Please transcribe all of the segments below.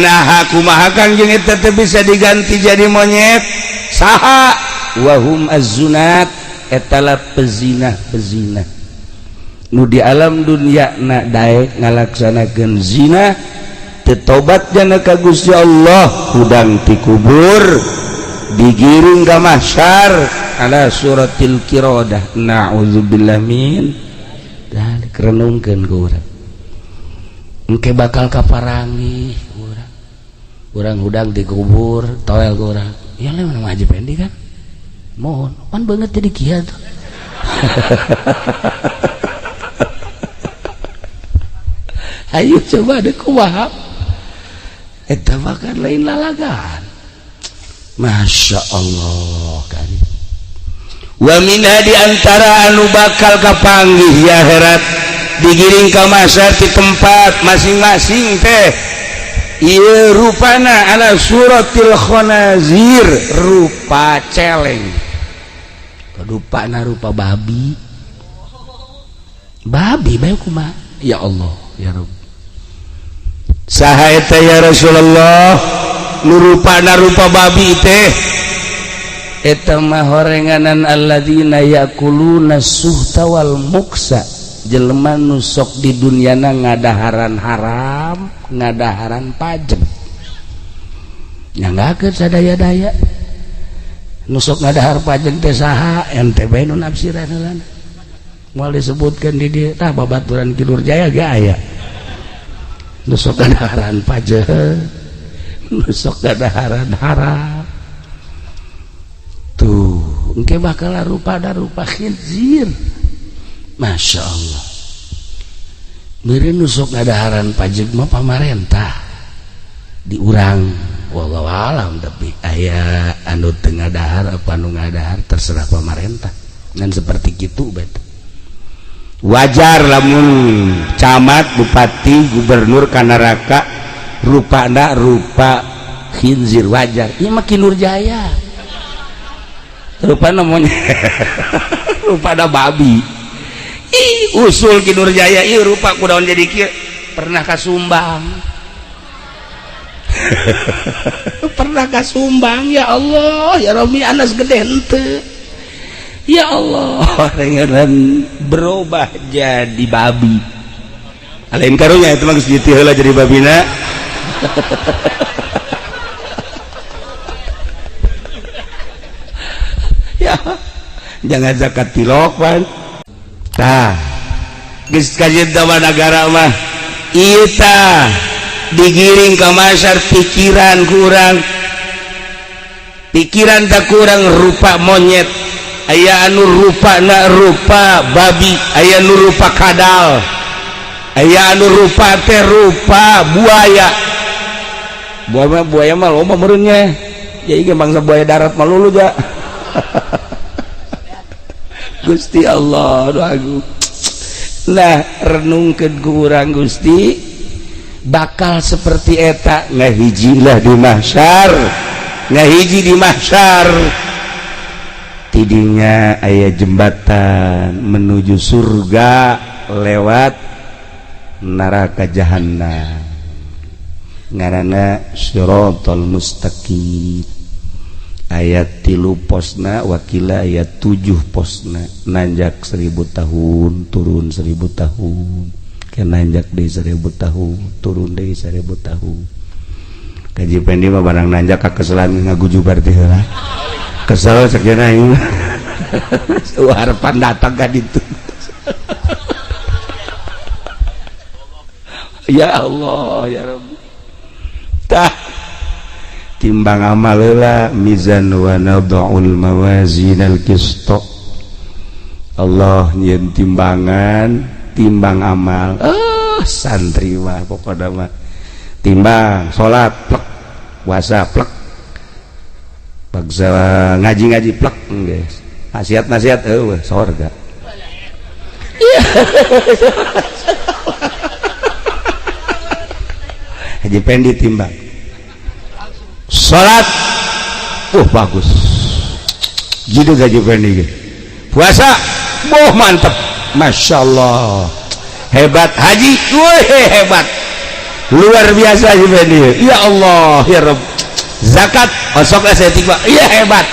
nah kumaha kang jeung eta teh bisa diganti jadi monyet saha wahum az-zunat etala pezina nu di alam dunya na daek ngalaksanakeun zina teu tobat jana ka Gusti Allah hudang ti kubur digiring ka mahsyar ala suratil qiradah na'udzubillah min dalik renungkeun ku urang engke bakal kaparangi urang hudang dikubur toel ku urang ya lain mana Haji Pendi kan mohon pan banget jadi kia tuh ayo coba deh kumaha eta makan lain lalagan Masya Allah kan wa minha diantara anu bakal kapanggih ya herat digiring ka mahsyar di tempat masing-masing teh ieu rupana ala suratil khanazir rupa celeng rupana rupa babi bae kumaha ya Allah ya Rabb saha eta ya Rasulullah nu rupana rupa babi teh eta mah horenganan alladzina yakuluna suhta wal muksa jelema nu sok di dunyana ngadaharan haram ngadaharan pajeg nyanggakeun sadaya-daya nu sok ngadahar pajeg teh saha ente bae nu nafsiran heulana moal disebutkeun di dieu tah babaturan Ki Nurjaya ge aya nu sok ngadaharan pajeg nu sok ngadaharan haram tuh engke bakal rupa khinzir Masya Allah meureun nu sok ngadaharan pajeg mah pamarentah di urang wallahu alam tapi aya anu teu ngadahar apa anu ngadahar terserah pamarentah ngan seperti kitu bet wajar lamun camat bupati gubernur ka neraka rupana rupa khinzir wajar ieu mah Ki Nurjaya rupana monyet rupana babi usul Ki Nurjaya ieu rupa kudaon jadi kieu pernah kasumbang pernah kasumbang ya Allah ya Rabbi anas gede henteu ya Allah rengeran berubah jadi babi lain karunya itu mah geus diteu heula jadi babina ya jangan zakat tilok pan tah geus kajian negara mah ieu tah digiring ka mahsyar pikiran kurang pikiran tak kurang rupa monyet aya anu rupana rupa babi aya anu rupa kadal aya anu rupa teh rupa buaya buaya mah loba meureun nya ya ieu bangsa buaya darat mah lulu ja Gusti Allah doaku lah renungkeun ku urang Gusti bakal seperti eta ngahijilah di mahsyar ngahiji di mahsyar tidinya aya jembatan menuju surga lewat neraka jahannam ngaranna Shiratal Mustaqim ayat 3 posna wakila ayat 7 posna nanjak 1000 tahun turun 1000 tahun nanjak di 1000 tahun turun di 1000 tahun Haji Pendi mah barang nanjak ka keselan ngagujubar teh heula kesel sakjana ieu harapan datang ka ditu ya Allah ya Rabbi tah timbang amal heula mizan wa nad'ul mawazinal qista Allah nyieun timbangan timbang amal santri mah pokoknya mah timbang salat plek puasa plek bagsa ngaji plek guys nasihat eueuh sorga Haji Pendi timbang salat bagus gitu Haji Pendi puasa mantep Masya Allah hebat haji hebat luar biasa sih dia. Ya Allah ya Rabb, zakat osok estetik Pak, iya hebat.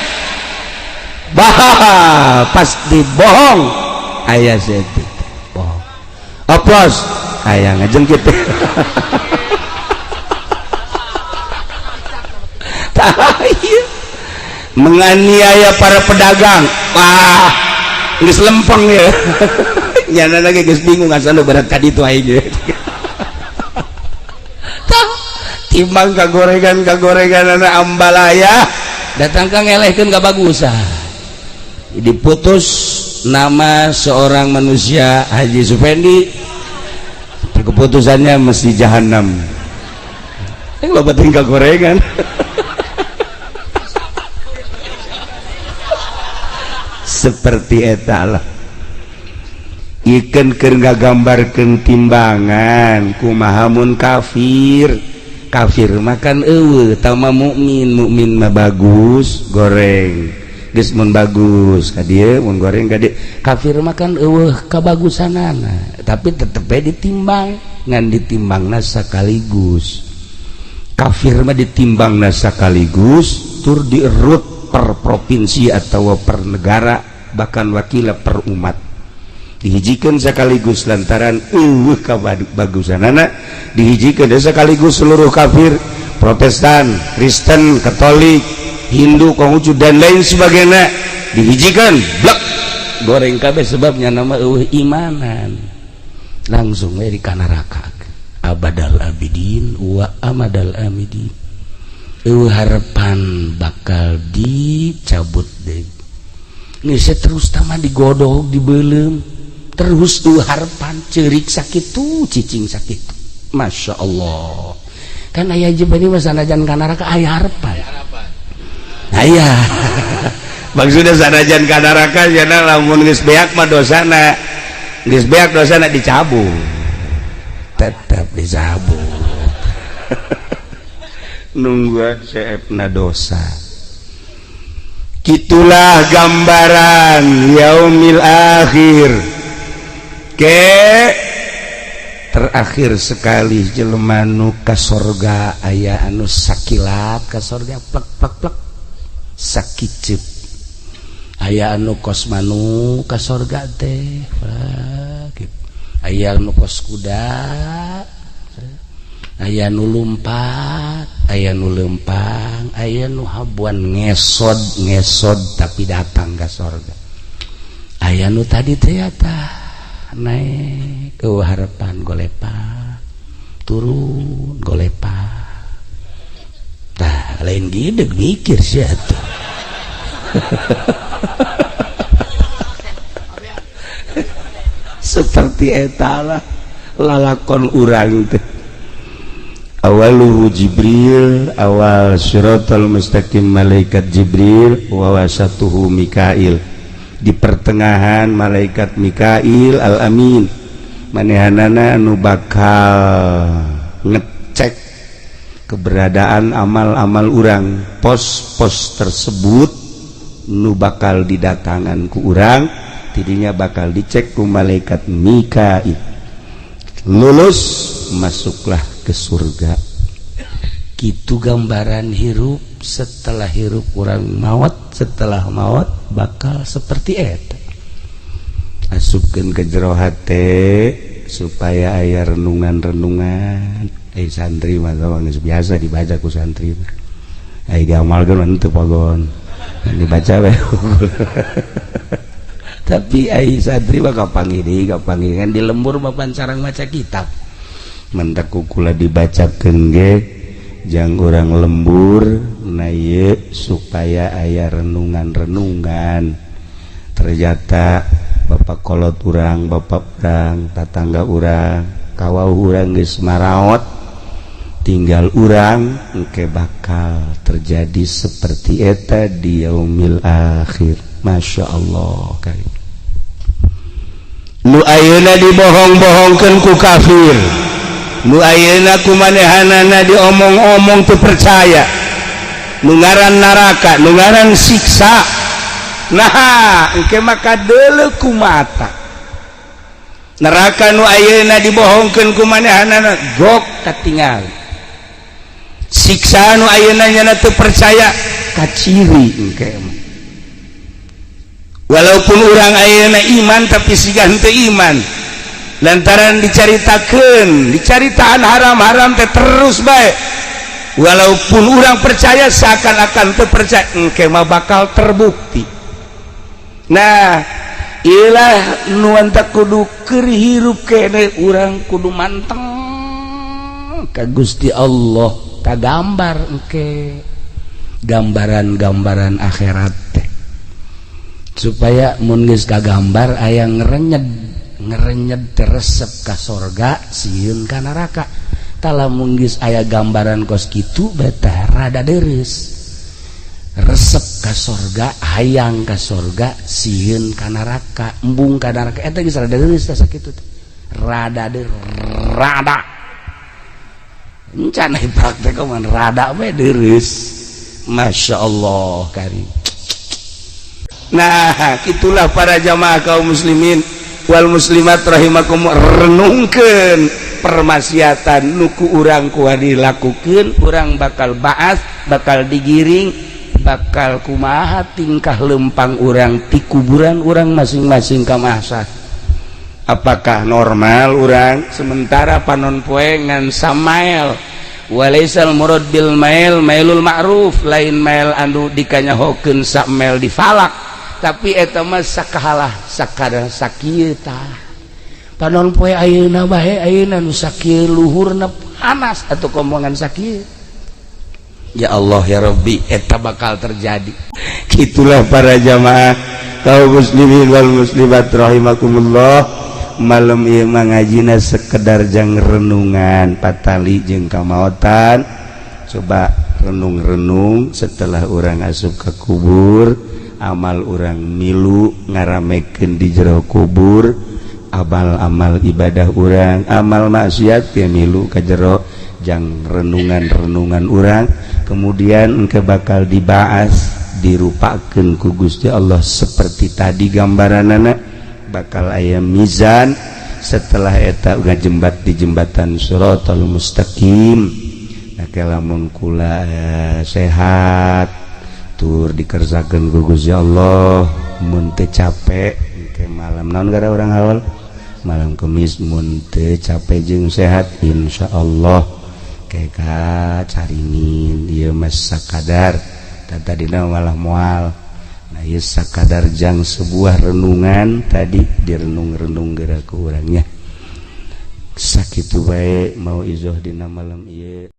Bah pasti bohong aya setik bohong. Oplos aya ngajengkit. Menganiaya para pedagang, wah geus lempeng ya. Nyana lagi geus bingung asana berat kadi itu aja. Timbang kagorengan anak ambalaya datang ka ngelehkeun ka bagusan. Diputus nama seorang manusia Haji Supendi, keputusannya mesti jahanam. Loba tinggal gorengan. Seperti eta lah ikan keur ngagambarkeun timbangan kumaha mun kafir makan eueuh tama mukmin mah bagus goreng geus mun bagus ka dieu mun goreng ka dieu kafir makan eueuh kabagusanana tapi tetep bae ditimbang ngan ditimbangna sakaligus kafir mah ditimbangna sakaligus tur dierut per provinsi atau per negara bahkan wakila per umat dihijikan sekaligus lantaran kabagusanana dihijikan sekaligus seluruh kafir Protestan, Kristen, Katolik, Hindu, Konghucu dan lain sebagainya dihijikan blek goreng kabeh sebabnya nama imanan langsung di neraka abadal abidin wa amadal amidin harapan bakal dicabut deh ngeus terus tama digodog dibelem terus tuh harapan cerik sakit tuh cicing sakit Masya Allah kan ayah jebani mah sanajan ka neraka aya harapan aya maksudnya sanajan ka neraka cenah lamun geus beak mah dosana dicabut tetap dicabut nungguan seepna dosa gitulah gambaran yaumil akhir terakhir sekali jelema nu ka sorga aya anu sakilat ka sorga plek plek plek sakicep aya anu kosmanu ka sorga teh aya anu kos kuda aya nu lumpat aya nu lempang aya nu habuan ngesod tapi datang ke sorga aya nu tadi teh naik ke harapan golepa turun golepa tah lain gede mikir sih atuh seperti eta lah lalakon urang teh awaluhu Jibril awal siratal mustaqim malaikat Jibril wa wasatuhu Mikail di pertengahan malaikat Mikail al-amin manehanana anu bakal ngecek keberadaan amal-amal urang pos-pos tersebut nu bakal didatangan ku urang tidinya bakal dicek ku malaikat Mikail lulus masuklah ke surga gitu gambaran hirup setelah hirup kurang maut setelah maut bakal seperti eta asupkeun ke jero hate supaya aya renungan-renungan santri mah geus biasa dibaca ku santri ai diamalkeun teu pogon dibaca we tapi ai santri mah kapangi kan di lembur mah pancarang maca kitab mentak kukula dibacakeun ge jang urang lembur na ieu supaya aya renungan-renungan ternyata bapak kolot urang bapak urang tatangga urang kawau urang geus maraot tinggal urang engke bakal terjadi seperti eta di yaumil akhir. Masya Allah kan nu ayeuna dibohong-bohongkeun ku kafir nu ayeuna kumanehanana diomong-omong teu percaya nu ngaran neraka nu ngaran siksa nah engke maka deuleu ku mata neraka nu ayeuna dibohongkeun ku manehanana gok katingal siksa nu ayeuna nya teu percaya kaciri engke walaupun urang ayeuna iman tapi sigan teu iman lantaran dicaritaan haram-haram teh terus bae walaupun urang percaya seakan-akan teu percaya engke mah bakal terbukti. Nah ilah nuanta kudu keur hirup kene urang kudu manteng ka Gusti Allah kagambar engke gambaran-gambaran akhirat teh supaya mun geus kagambar aya ngerenyed teresep ka sorga sieun ka neraka tah mun geus aya gambaran kos kitu betah rada deres resep ka sorga hayang ka sorga sieun ka neraka embung ka neraka eta geus rada deres tah sakitu rada encan praktek mah rada we deres masyaallah karim. Nah itulah para jamaah kaum muslimin wal muslimat rahimakum renungkeun permaksiatan nuku urang kuat dilakukeun urang bakal baas bakal digiring bakal kumaha tingkah lempang urang ti kuburan urang masing-masing ka mahsyar. Apakah normal urang sementara panon poe ngan samael walaisal murad bil mailul ma'ruf lain mail anu dikanyahokeun samael di falak tapi eta mah sakahalah sakada sakieu tah panon poe ayeuna bae ayeuna nu sakieu luhurna panas atuh komongan sakieu ya Allah ya Rabbi eta bakal terjadi. Itulah para jamaah kaum muslimin wal muslimat rahimakumullah malam ieu mah ngajina sekedar jang renungan patali jeung kamaotan coba renung-renung setelah urang asup ke kubur amal urang milu ngaramekeun di jero kubur amal-amal ibadah urang amal maksiat teh milu ka jero jang renungan-renungan urang kemudian engke bakal dibaas dirupakeun ku Gusti Allah seperti tadi gambaranana bakal aya mizan setelah eta ngajembat di jembatan Shiratal Mustaqim nah lamun kula sehat tur dikerjakeun ku Gusti Allah mun teu capek ke malam naon gara urang awal malam Kemis mun teu capek jeung sehat insyaallah keka caringin ieu mah sakadar tadina malah moal nah ieu sakadar jang sebuah renungan tadi direnung-renung geura ku urangnya sakitu bae mau izoh dina malam ieu.